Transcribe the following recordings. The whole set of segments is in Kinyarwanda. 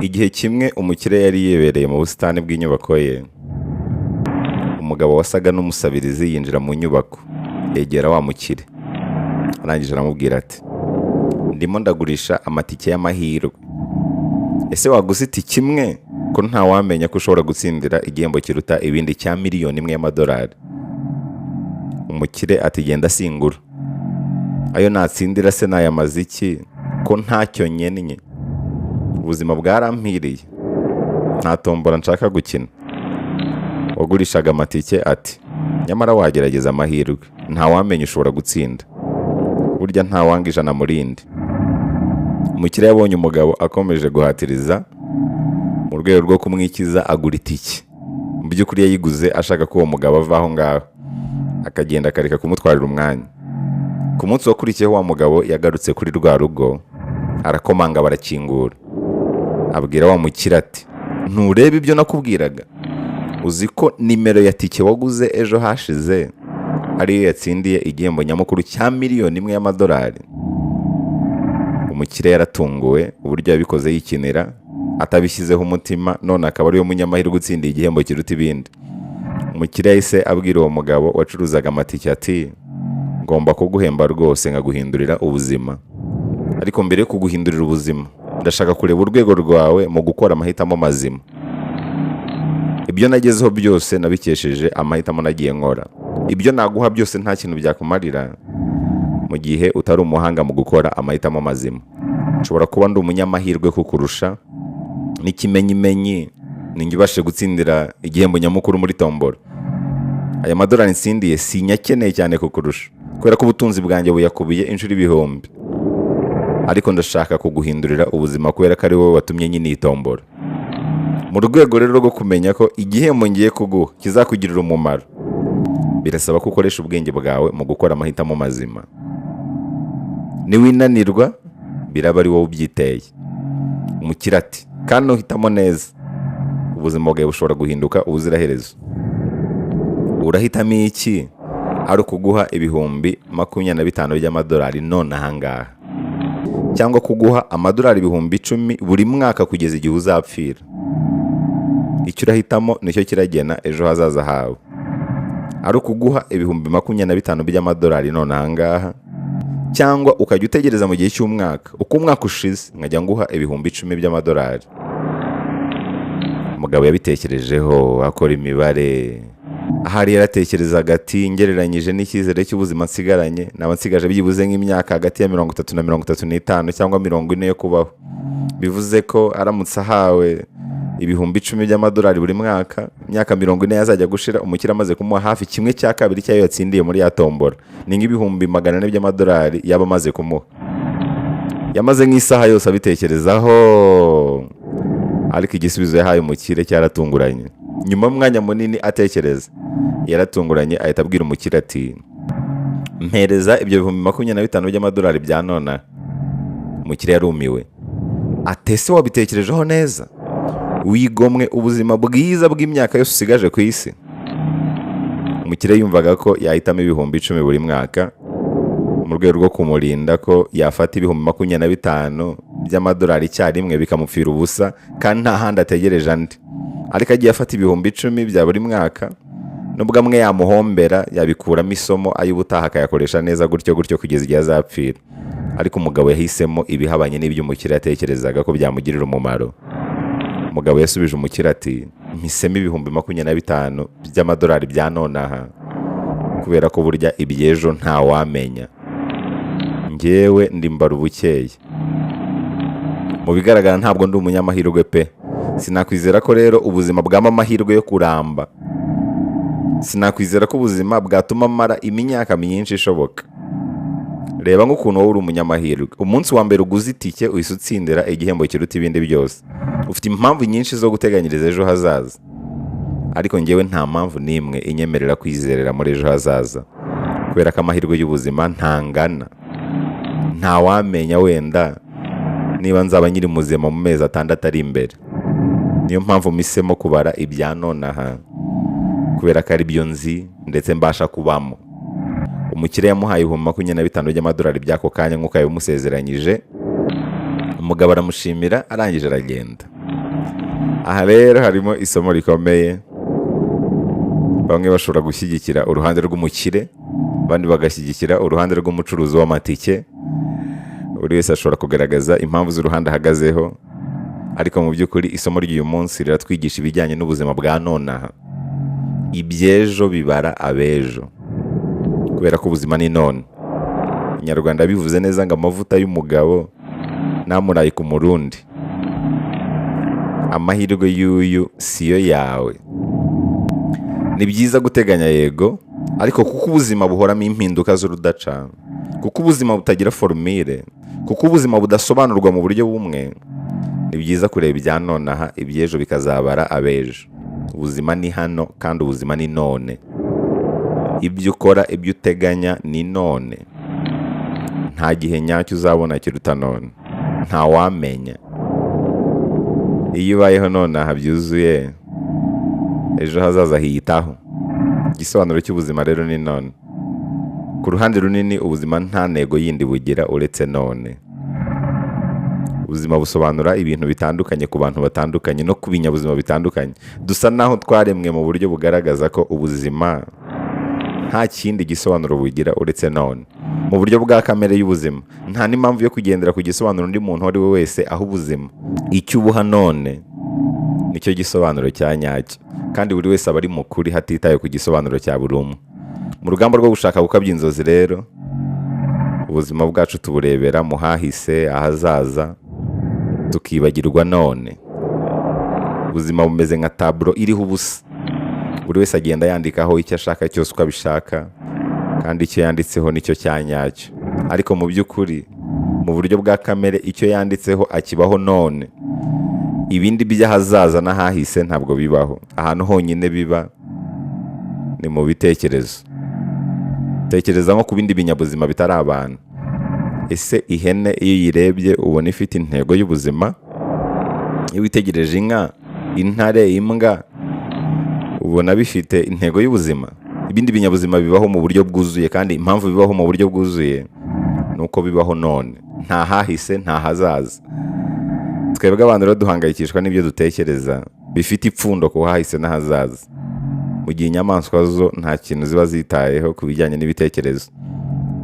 Igihe kimwe umukire yari yibereye mu busitani bw'inyubako ye. Umugabo wasaga n'umusabirizi yinjira mu nyubako, yegera wa mukire. Arangije aramubwira ati, ndimo ndagurisha amatike y'amahirwe. Ese waguze itike imwe ko ntawamenya ko ushobora gutsindira igihembo kiruta ibindi cya miliyoni imwe y'amadolari? Umukire ati, genda singura. Ayo natsindira se nayamaze iki ko ntacyo nyennye? Ubuzima bwarampiriye, nta tombora nshaka gukina. Wagurishaga amatike ati, nyamara wagerageza amahirwe, ntawamenya ushobora gutsinda. Burya ntawanga ijana mu rindi. Umukire yabonye umugabo akomeje guhatiriza, mu rwego rwo kumwikiza agura itike. Mu by'ukuri yayiguze ashaka ko uwo mugabo ava aho ngaho, akagenda akareka kumutwarira umwanya. Ku munsi wakurikiyeho wa mugabo yagarutse kuri rwa rugo, arakomanga barakingura. Abwira wa mukire ati, nturebe ibyo nakubwiraga? Uzi ko nimero ya tike waguze ejo hashize ariyo yatsindiye igihembo nyamukuru cya miliyoni imwe y'amadolari? Umukire yaratunguwe uburyo yabikoze yikinira, atabishyizeho umutima, none akaba ariyo munyamahirwe utsindiye igihembo kiruta ibindi. Umukire yahise abwira uwo mugabo wacuruzaga amatike ati, ngomba kuguhemba rwose nkaguhindurira ubuzima. Ariko mbere yo kuguhindurira ubuzima, ndashaka kureba urwego rwawe mu gukora amahitamo mazima. Ibyo nagezeho byose nabikesheje amahitamo nagiye nkora. Ibyo naguha byose nta kintu byakumarira mu gihe utari umuhanga mu gukora amahitamo mazima. Nshobora kuba ndi umunyamahirwe kukurusha, n'ikimenyimenyi ninjye ubashe gutsindira igihembo nyamukuru muri tombora. Aya madolari nsindiye sinyakeneye cyane kukurusha, kubera ko ubutunzi bwanjye buyakubiye inshuro ibihumbi. Ariko ndashaka kuguhindurira ubuzima kubera ko ari wowe watumye nyine iyi tombora. Mu rwego rero rwo kumenya ko igihembo ngiye kuguha kizakugirira umumaro, birasaba ko ukoresha ubwenge bwawe mu gukora amahitamo mazima. Niwinanirwa, biraba ari wowe ubyiteye. Umukire ati, kandi nuhitamo neza, ubuzima bwawe bushobora guhinduka ubuziraherezo. Urahitamo iki? Ari ukuguha ibihumbi 25 by'amadolari none ahangaha, cyangwa kuguha amadolari ibihumbi 10 buri mwaka kugeza igihe uzapfira? Icyo urahitamo nicyo kiragena ejo hazaza hawe. Ari ukuguha ibihumbi 25 by'amadolari none ahangaha, cyangwa ukajya utegereza mu gihe cy'umwaka, uko umwaka ushize nkajya nguha ibihumbi 10 by'amadolari. Umugabo yabitekerejeho akora imibare. Ahari yaratekerezaga ati, ngereranyije n'icyizere cy'ubuzima nsigaranye, naba nsigaje byibuze nk'imyaka hagati ya 30 na 35 cyangwa 40 yo kubaho. Bivuze ko aramutse ahawe ibihumbi 10 by'amadolari buri mwaka, imyaka 40 yazajya gushira umukire amaze kumuha hafi 1/2 cyayo yatsindiye muri ya tombora. Ni nk'ibihumbi 400 by'amadolari yaba amaze kumuha. Yamaze nk'isaha yose abitekerezaho, ariko igisubizo yahaye umukire cyaratunguranye. Nyuma y'umwanya munini atekereza, yaratunguranye ahita abwira umukire ati, mpereza ibyo bihumbi 25 by'amadolari bya nona. Umukire yarumiwe. Atese wabitekerejeho neza? Wigomwe ubuzima bwiza bw'imyaka yose usigaje ku isi? Umukire yumvaga ko yahitamo ibihumbi 10 buri mwaka, mu rwego rwo kumurinda ko yafata ibihumbi 25 by'amadolari icyarimwe bikamupfira ubusa kandi nta handi ategereje andi. Ariko agiye afata ibihumbi 10 bya buri mwaka, nubwo amwe yamuhombera, yabikuramo isomo ay'ubutaha akayakoresha neza gutyo kugeza igihe azapfira. Ariko umugabo yahisemo ibihabanye n'ibyo umukire yatekerezaga ko byamugirira umumaro. Umugabo yasubije umukire ati, mpisemo ibihumbi 25 by'amadolari bya nonaha, kubera ko burya iby'ejo ntawamenya. Njyewe ndimbara ubukeye. Mu bigaragara ntabwo ndi umunyamahirwe pe. Sinakwizera ko rero ubuzima bwama amahirwe yo kuramba. Sinakwizera ko ubuzima bwatuma mara imyaka myinshi ishoboka. Reba nk'ukuntu wowe uri umunyamahirwe. Umunsi wa mbere uguze itike uhise utsindira igihembo kiruta ibindi byose. Ufite impamvu nyinshi zo guteganyiriza ejo hazaza. Ariko njyewe nta mpamvu n'imwe inyemerera kwizerera muri ejo hazaza, kubera ko amahirwe y'ubuzima ntangana. Ntawamenya, wenda niba nzaba nyiri muzima mu mezi 6 ari imbere. Niyo mpamvu mpisemo kubara ibya nonaha, kubera ko ari byo nzi ndetse mbasha kubamo. Umukire yamuhaye 25 by'amadolari by'ako kanya nk'uko yabimusezeranyije. Umugabo aramushimira arangije aragenda. Aha rero harimo isomo rikomeye. Bamwe bashobora gushyigikira uruhande rw'umukire, abandi bagashyigikira uruhande rw'umucuruzi w'amatike. Buri wese ashobora kugaragaza impamvu z'uruhande ahagazeho, ariko mu by'ukuri isomo ry'uyu munsi riratwigisha ibijyanye n'ubuzima bwa nonaha. Iby'ejo bibara abejo, kubera ko ubuzima ni none. Inyarwanda bivuze neza ngo amavuta y'umugabo ntamuraye ku murundi. Amahirwe y'uyu siyo yawe. Ni byiza guteganya yego, ariko kuko ubuzima buhoramo impinduka z'urudaca, kuko ubuzima butagira formule, kuko ubuzima budasobanurwa mu buryo bumwe, ni byiza kureba ibya nonaha, iby'ejo bikazabara abejo. Ubuzima ni hano kandi ubuzima ni none. Ibyo ukora, ibyo uteganya ni none. Nta gihe nyacyo uzabona kiruta none, nta wamenya. Iyo ubayeho nonaha byuzuye, ejo hazaza hiyitaho. Igisobanuro cy'ubuzima rero ni none. Ku ruhande runini ubuzima nta ntego yindi bugira uretse none. Ubuzima busobanura ibintu bitandukanye ku bantu batandukanye no ku binyabuzima bitandukanye. Dusa naho twaremwe mu buryo bugaragaza ko ubuzima nta kindi gisobanuro bugira uretse none. Mu buryo bwa kamere y'ubuzima nta n'impamvu yo kugendera ku gisobanuro undi muntu ari we wese aho ubuzima. Icyo ubuha none nicyo gisobanuro cya nyacyo, kandi buri wese aba ari mukuri hatitaye ku gisobanuro cya buri umwe. Mu rugamba rwo gushaka gukabya inzozi rero, ubuzima bwacu tuburebera mu hahise, ahazaza, tukibagirwa none. Ubuzima bumeze nka taburo iriho ubusa. Buri wese agenda yandikaho icyo ashaka cyose uko abishaka, kandi icyo yanditseho nicyo cya nyacyo. Ariko mu by'ukuri, mu buryo bwa kamere, icyo yanditseho akibaho none. Ibindi by'ahazaza n'ahahise ntabwo bibaho. Ahantu honyine biba ni mu bitekerezo. Tekereza nko ku bindi binyabuzima bitari abantu. Ese ihene iyo uyirebye ubona ifite intego y'ubuzima? Iyo witegereje inka, intare, imbwa, ubona bifite intego y'ubuzima? Ibindi binyabuzima bibaho mu buryo bwuzuye, kandi impamvu bibaho mu buryo bwuzuye ni uko bibaho none. Nta hahise, nta hazaza. Twebwe abantu rero duhangayikishwa n'ibyo dutekereza bifite ipfundo ku hahise n'ahazaza, mu gihe inyamaswa zo nta kintu ziba zitayeho ku bijyanye n'ibitekerezo.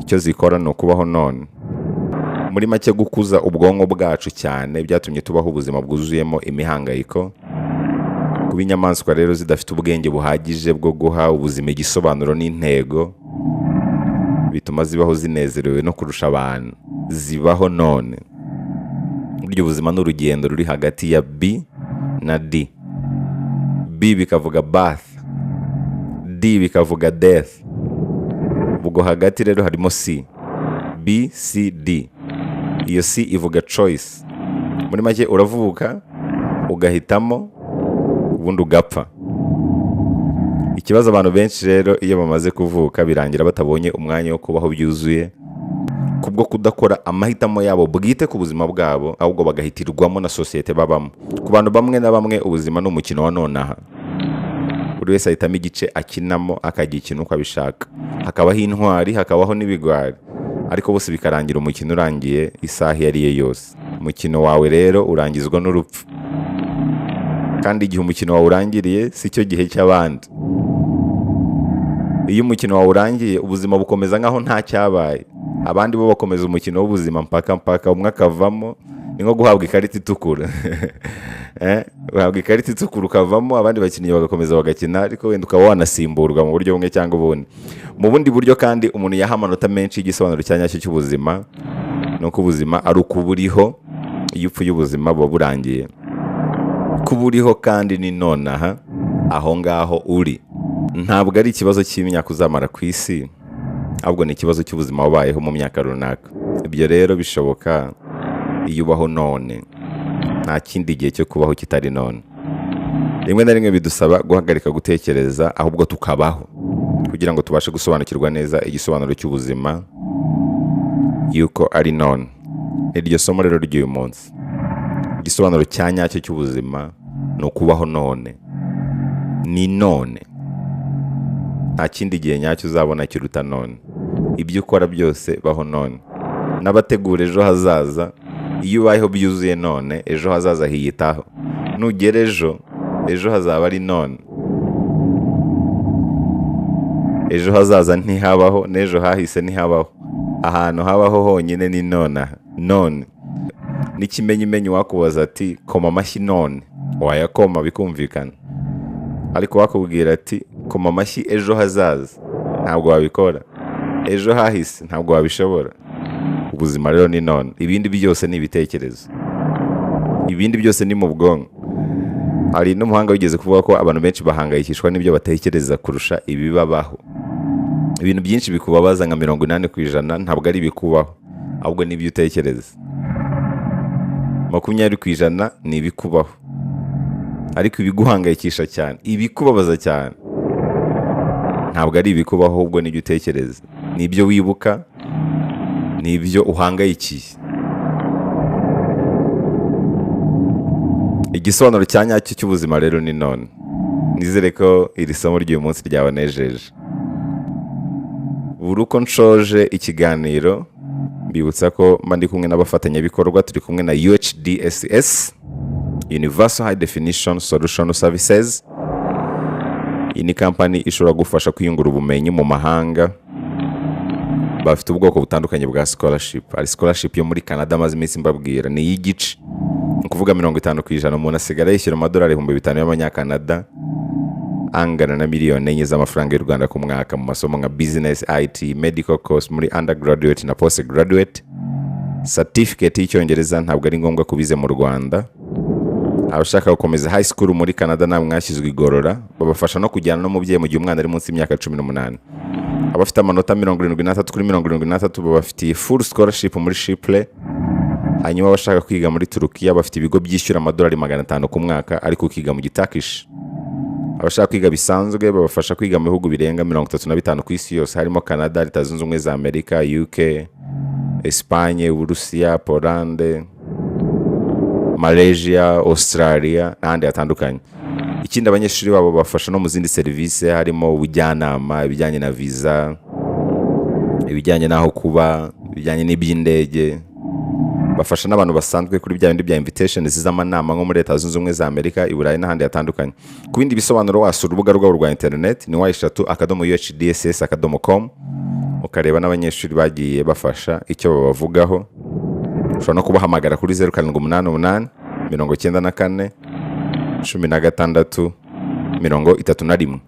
Icyo zikora ni ukubaho none. Muri make, gukuza ubwonko bwacu cyane byatumye tubaho ubuzima bwuzuyemo imihangayiko. Kuba inyamaswa rero zidafite ubwenge buhagije bwo guha ubuzima igisobanuro n'intego, bituma zibaho zinezerewe no kurusha abantu. Zibaho none. Burya ubuzima ni urugendo ruri hagati ya B na D. B bikavuga birth, D bikavuga death. Ubwo hagati rero harimo C. B, C, D. Iyo C ivuga choice. Muri make uravuka, ugahitamo, ubundi ugapfa. Ikibazo abantu benshi rero iyo bamaze kuvuka birangira batabonye umwanya wo kubaho byuzuye, kubwo kudakora amahitamo yabo bwite ku buzima bwabo, ahubwo bagahitirwamo na sosiyete babamo. Ku bantu bamwe na bamwe ubuzima ni umukino wa nonaha. Buri wese ahitamo igice akinamo, akagira ikintu uko abishaka. Hakabaho intwari, hakabaho n'ibigwari, ariko bose bikarangira umukino urangiye isaha iyo ari yo yose. Umukino wawe rero urangizwa n'urupfu, kandi igihe umukino wawe urangiriye si cyo gihe cy'abandi. Iyo umukino wawe urangiye, ubuzima bukomeza nk'aho nta cyabaye. Abandi bo bakomeza umukino w'ubuzima mpaka umwe akavamo. Ni nko guhabwa ikarita itukura. Uhabwa ikarita itukura ukavamo, abandi bakinnyi bagakomeza bagakina, ariko wenda ukaba wanasimburwa mu buryo bumwe cyangwa ubundi. Mu bundi buryo kandi umuntu yaha amanota menshi y'igisobanuro cya nyacyo cy'ubuzima, nuko ubuzima ari uko buriho. Iyo upfuye ubuzima buba burangiye. Kuba uriho kandi ni nonaha, aho ngaho uri. Ntabwo ari ikibazo cy'imyaka uzamara ku isi, ahubwo ni ikibazo cy'ubuzima wabayeho mu myaka runaka. Ibyo rero bishoboka iyo ubaho none. Nta kindi gihe cyo kubaho kitari none. Rimwe na rimwe bidusaba guhagarika gutekereza, ahubwo tukabaho, kugira ngo tubashe gusobanukirwa neza igisobanuro cy'ubuzima yuko ari none. Iryo somo rero ry'uyu munsi, igisobanuro cya nyacyo cy'ubuzima ni ukubaho none. Ni none. Nta kindi gihe nyacyo uzabona kiruta none. Ibyo ukora byose baho none. N'abategura ejo hazaza, iyo ubayeho byuzuye none, ejo hazaza hiyitaho. nugera ejo hazaba ari none. Ejo hazaza ntihabaho, n'ejo hahise ntihabaho. Ahantu habaho honyine ni none. N'ikimenyimenyi wakubaza ati koma amashyi none, wayakoma bikumvikana. Ariko wakubwira ati koma amashyi ejo hazaza, ntabwo wabikora. Ejo hahise ntabwo wabishobora. Ubuzima rero ni none. Ibindi byose ni ibitekerezo, ibindi byose ni mu bwonko. Hari n'umuhanga wigeze kuvuga ko abantu benshi bahangayikishwa n'ibyo batekereza kurusha ibibabaho. Ibintu byinshi bikubabaza nka 80% ntabwo ari ibikubaho, ahubwo ni ibyo utekereza. 20% ni ibikubaho, ariko ibiguhangayikisha cyane, ibikubabaza cyane, ntabwo ari ibikubaho, ahubwo ni ibyo utekereza, ni ibyo wibuka, ni ibyo uhangayikiye. Igisobanuro cya nyacyo cy'ubuzima rero ni none. Nizere ko iri somo ry'uyu munsi ryabanejeje. Buri uko nshoje ikiganiro mbibutsa ko mba ndi kumwe n'abafatanyabikorwa. Turi kumwe na UHDSS, Universal High Definition Solution Services. Iyi ni kampani ishobora gufasha kwiyungura ubumenyi mu mahanga. Bafite ubwoko butandukanye bwa scholarship. Hari scholarship yo muri Canada maze iminsi mbabwira, ni y'igice, ni ukuvuga 50%. Umuntu asigara yishyura amadolari 5,000 y'amanyakanada, angana na miliyoni 4 z'amafaranga y'u Rwanda ku mwaka, mu masomo nka business, IT, medical course muri undergraduate na postgraduate. Certificate y'icyongereza ntabwo ari ngombwa kubize mu Rwanda. Abashaka gukomeza high school muri Canada namwe mwashyizwe igorora, babafasha no kujyana n'umubyeyi mu gihe umwana ari munsi y'imyaka 18. Abafite amanota 73 kuri 73 babafitiye full scholarship muri Shiple. Hanyuma abashaka kwiga muri Turukiya bafite ibigo byishyura amadolari 500 ku mwaka, ariko ukiga mu Gitakish. Abashaka kwiga bisanzwe babafasha kwiga mu bihugu birenga 35 ku isi yose, harimo Canada, Leta Zunze Ubumwe za Amerika, UK, Espagne, Uburusiya, Polande, Malaysia, Australia n'ahandi hatandukanye. Ikindi abanyeshuri babo bafasha no mu zindi serivisi, harimo ubujyanama, ibijyanye na visa, ibijyanye n'aho kuba, ibijyanye n'iby'indege. Bafasha n'abantu basanzwe kuri bya bindi bya invitation z'amanama nko muri Leta Zunze Ubumwe za Amerika, i Burayi n'ahandi hatandukanye. Ku bindi bisobanuro wasura urubuga rwabo rwa internet ni y3.uhdss.com, ukareba n'abanyeshuri bagiye bafasha icyo babavugaho. Ushobora no kubahamagara kuri 0788 94 16 31.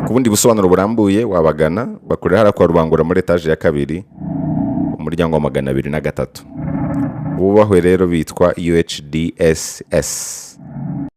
Ku bundi busobanuro burambuye wabagana, bakorera hara kwa Rubangura muri etage ya 2, umuryango wa 203. Bubahwe rero bitwa UHDSS.